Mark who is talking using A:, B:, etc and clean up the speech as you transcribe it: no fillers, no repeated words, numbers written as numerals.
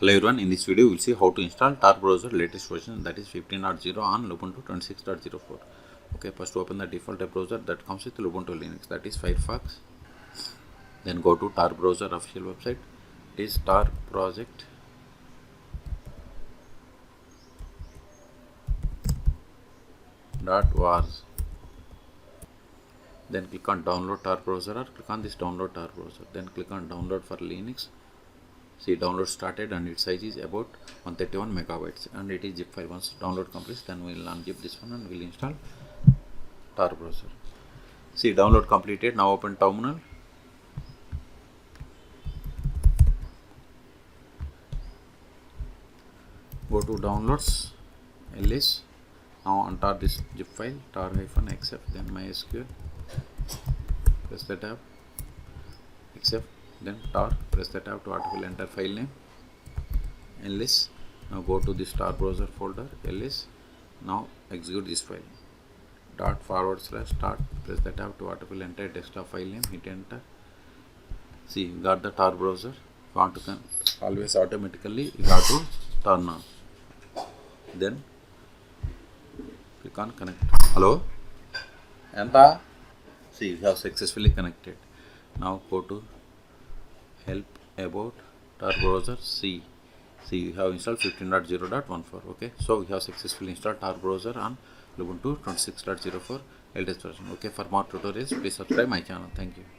A: Hello everyone, in this video we will see how to install Tor Browser latest version, that is 15.0 on Lubuntu 26.04. Okay, first open the default browser that comes with Lubuntu Linux, that is Firefox. Then go to Tor Browser official website. It is torproject.wars. Then click on download Tor Browser or click on this download Tor Browser. Then click on download for Linux. See, download started and its size is about 131 megabytes and it is zip file. Once download completes, then we will unzip this one and we will install Tor Browser. See, download completed. Now open terminal. Go to downloads, ls. Now enter this zip file tar-xf, then mysql. Press the tab, accept, then tar, press the tab to autofill, enter file name, ls. Now go to this Tor Browser folder, ls. Now execute this file, /start, press the tab to autofill, enter desktop file name, hit enter. See, you got the Tor Browser. Want to always automatically you got to turn on. Then click on connect. Hello? Anta? See, we have successfully connected. Now go to help about Tor Browser. See, we have installed 15.0.14. Okay, so we have successfully installed Tor Browser on Lubuntu 26.04 LTS version. Okay, for more tutorials, please subscribe my channel. Thank you.